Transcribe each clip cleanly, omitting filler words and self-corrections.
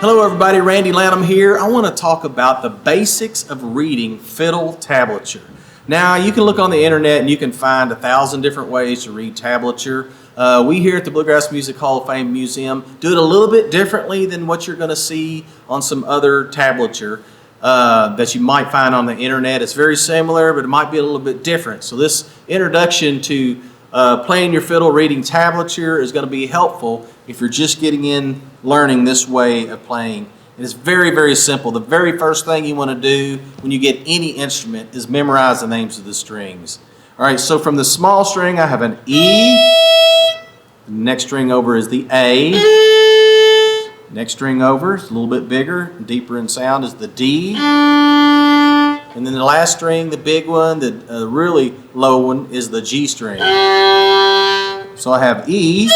Hello everybody, Randy Lanham here. I want to talk about the basics of reading Fiddle tablature. Now you can look on the internet and you can find 1,000 different ways to read tablature. We here at the Bluegrass Music Hall of Fame Museum do it a little bit differently than what you're going to see on some other tablature that you might find on the internet. It's very similar, but it might be a little bit different. So this introduction to playing your fiddle, reading tablature is going to be helpful if you're just getting in learning this way of playing. And it's very, very simple. The very first thing you want to do when you get any instrument is memorize the names of the strings. All right, so from the small string, I have an E. The next string over is the A. Next string over is a little bit bigger, deeper in sound, is the D. And then the last string, the big one, the really low one, is the G string. So I have E,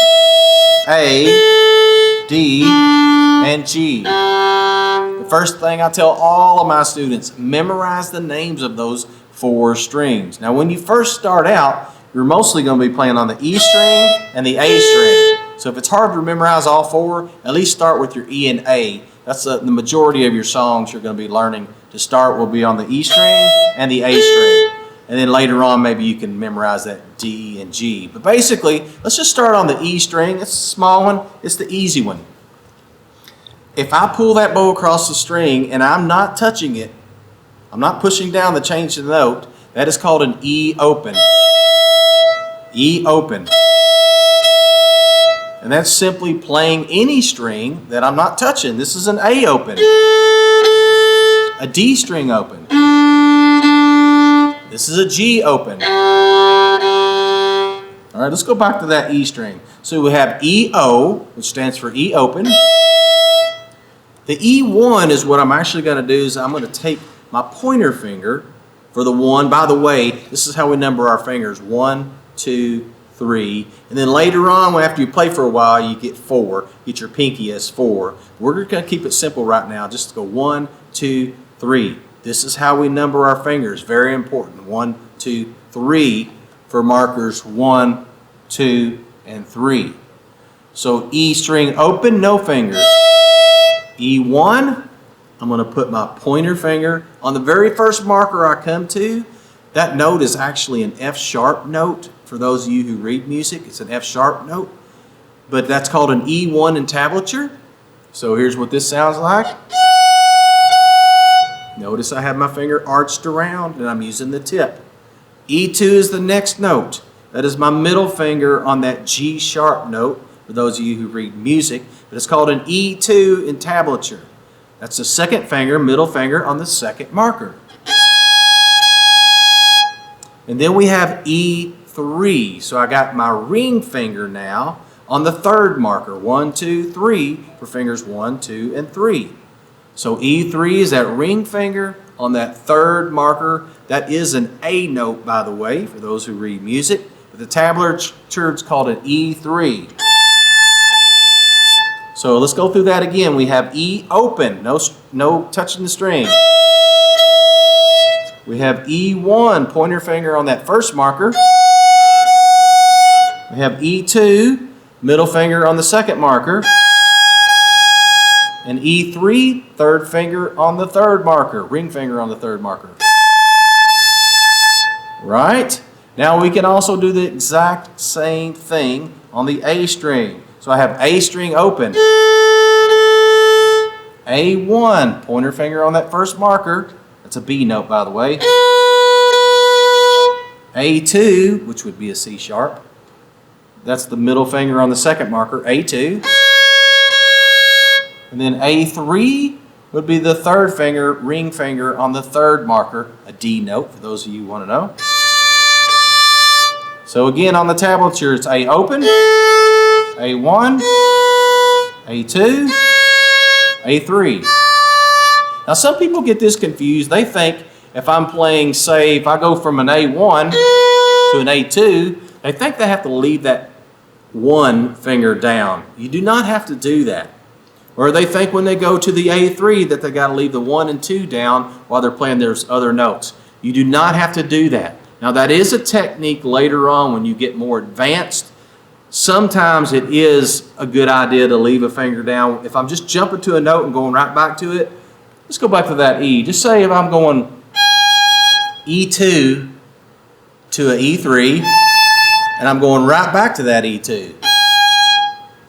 A, D, and G. The first thing I tell all of my students, memorize the names of those 4 strings. Now when you first start out, you're mostly going to be playing on the E string and the A string. So if it's hard to memorize all 4, at least start with your E and A. That's the majority of your songs you're going to be learning to start will be on the E string and the A string. And then later on, maybe you can memorize that D and G. But basically, let's just start on the E string. It's a small one. It's the easy one. If I pull that bow across the string and I'm not touching it, I'm not pushing down to change the note, that is called an E open. E open. And that's simply playing any string that I'm not touching. This is an A open. A D string open. This is a G open. All right, let's go back to that E string. So we have E-O, which stands for E open. The E1 is what I'm actually going to do is I'm going to take my pointer finger for the 1. By the way, this is how we number our fingers. 1, 2, 3. And then later on, after you play for a while, you get 4. Get your pinky as 4. We're going to keep it simple right now. Just go 1, 2, 3. This is how we number our fingers. Very important. 1, 2, 3 for markers 1, 2, and 3. So E string open, no fingers. E1, I'm going to put my pointer finger on the very first marker I come to. That note is actually an F sharp note. For those of you who read music, it's an F sharp note. But that's called an E1 in tablature. So here's what this sounds like. Notice I have my finger arched around and I'm using the tip. E2 is the next note. That is my middle finger on that G sharp note, for those of you who read music. But it's called an E2 in tablature. That's the second finger, middle finger on the second marker. And then we have E3. So I got my ring finger now on the third marker. 1, 2, 3 for fingers 1, 2, and 3. So E3 is that ring finger on that third marker. That is an A note, by the way, for those who read music. But the tablature is called an E3. So let's go through that again. We have E open, no touching the string. We have E1, pointer finger on that first marker. We have E2, middle finger on the second marker. And E3, third finger on the third marker, ring finger on the third marker. Right? Now we can also do the exact same thing on the A string. So I have A string open. A1, pointer finger on that first marker. That's a B note, by the way. A2, which would be a C sharp. That's the middle finger on the second marker, A2. And then A3 would be the third finger, ring finger on the third marker, a D note, for those of you who want to know. So again, on the tablature, it's A open, A1, A2, A3. Now some people get this confused. They think if I'm playing, say, if I go from an A1 to an A2, they think they have to leave that 1 finger down. You do not have to do that. Or they think when they go to the A3 that they got to leave the 1 and 2 down while they're playing their other notes. You do not have to do that. Now that is a technique later on when you get more advanced sometimes it is a good idea to leave a finger down. If I'm just jumping to a note and going right back to it, let's go back to that E. Just say if I'm going E2 to an E3, and I'm going right back to that E2.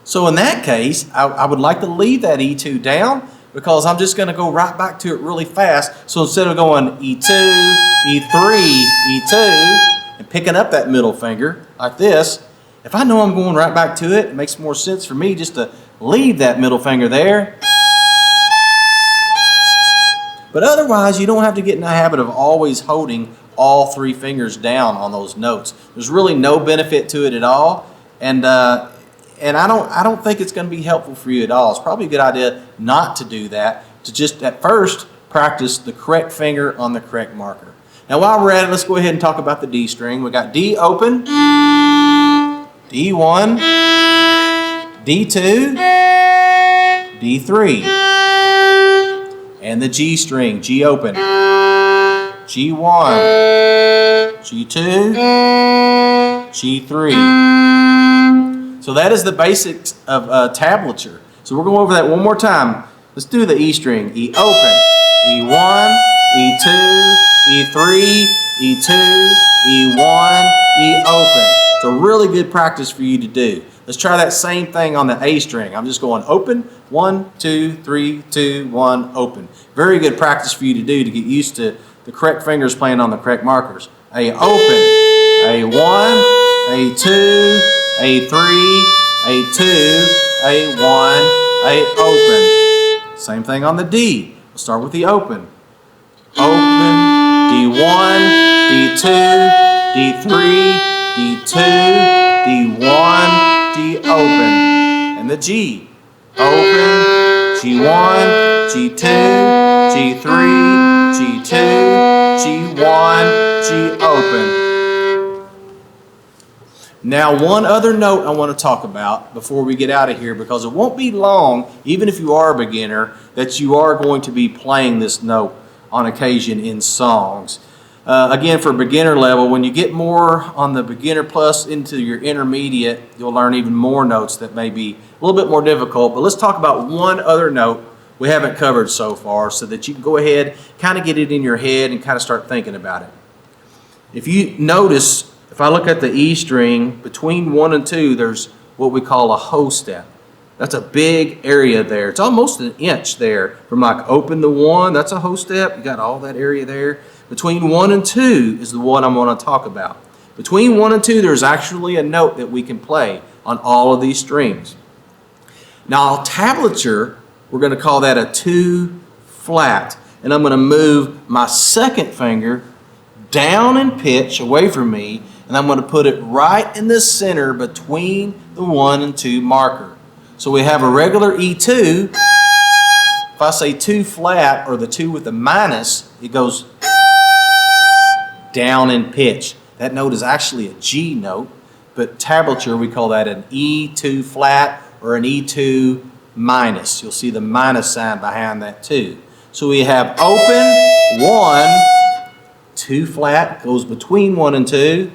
So in that case, I would like to leave that E2 down because I'm just going to go right back to it really fast. So instead of going E2, E3, E2, and picking up that middle finger like this, if I know I'm going right back to it, it makes more sense for me just to leave that middle finger there. But otherwise, you don't have to get in the habit of always holding all three fingers down on those notes. There's really no benefit to it at all, and I don't think it's going to be helpful for you at all. It's probably a good idea not to do that, to just at first practice the correct finger on the correct marker. Now while we're at it, let's go ahead and talk about the D string. We got D open, D1, D2, D3, and the G string, G open, G1, G2, G3. So that is the basics of tablature. So we're going over that one more time. Let's do the E string. E open, E1, E2, E3, E2, E1, E open. It's a really good practice for you to do. Let's try that same thing on the A string. I'm just going open, 1, 2, 3, 2, 1, open. Very good practice for you to do to get used to the correct fingers playing on the correct markers. A open, A1, A2, A3, A2, A1, A open. Same thing on the D. We'll start with the open. Open, D1, D2, D3, D2, D1, D open. And the G. Open, G1, G2, G3, G2, G1, G open. Now, one other note I want to talk about before we get out of here, because it won't be long, even if you are a beginner, that you are going to be playing this note on occasion in songs. Again, for beginner level, when you get more on the beginner plus into your intermediate, you'll learn even more notes that may be a little bit more difficult. But let's talk about one other note we haven't covered so far so that you can go ahead, kind of get it in your head and kind of start thinking about it. If you notice, if I look at the E string, between 1 and 2, there's what we call a hoe step. That's a big area there. It's almost an inch there. From like open to 1, that's a hoe step. You got all that area there. Between 1 and 2 is the one I'm going to talk about. Between 1 and 2, there's actually a note that we can play on all of these strings. Now, tablature, we're going to call that a 2 flat. And I'm going to move my second finger down in pitch away from me, and I'm going to put it right in the center between the 1 and 2 marker. So we have a regular E2. If I say 2 flat, or the 2 with the minus, it goes down in pitch. That note is actually a G note, but tablature, we call that an E2 flat or an E2 minus. You'll see the minus sign behind that 2. So we have open, 1, 2 flat, goes between 1 and 2,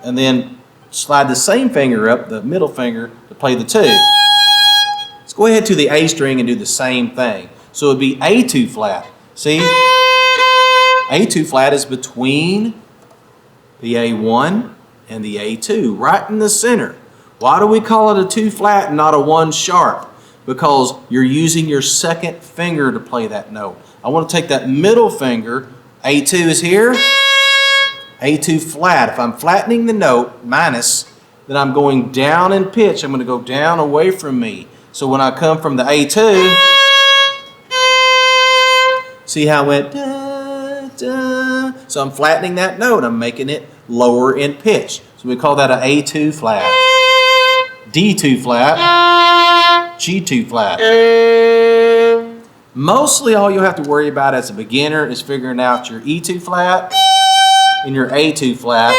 and then slide the same finger up, the middle finger, to play the 2. Let's go ahead to the A string and do the same thing. So it would be A2 flat. See? A2 flat is between the A1 and the A2, right in the center. Why do we call it a 2 flat and not a 1 sharp? Because you're using your second finger to play that note. I want to take that middle finger, A2 is here, A2 flat. If I'm flattening the note, minus, then I'm going down in pitch. I'm going to go down away from me. So when I come from the A2, see how it went da, da. So I'm flattening that note. I'm making it lower in pitch. So we call that an A2 flat, D2 flat, G2 flat. Mostly all you'll have to worry about as a beginner is figuring out your E2 flat and your A2 flat.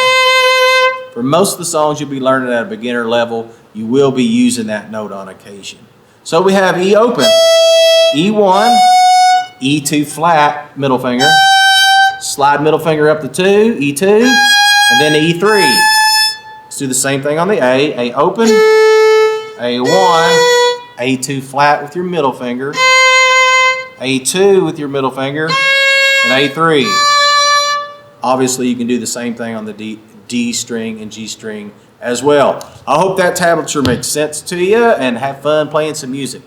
For most of the songs you'll be learning at a beginner level, you will be using that note on occasion. So we have E open, E1, E2 flat, middle finger, slide middle finger up to 2, E2, and then E3. Let's do the same thing on the A. A open, A1, A2 flat with your middle finger, A2 with your middle finger, and A3. Obviously, you can do the same thing on the D string and G string as well. I hope that tablature makes sense to you, and have fun playing some music.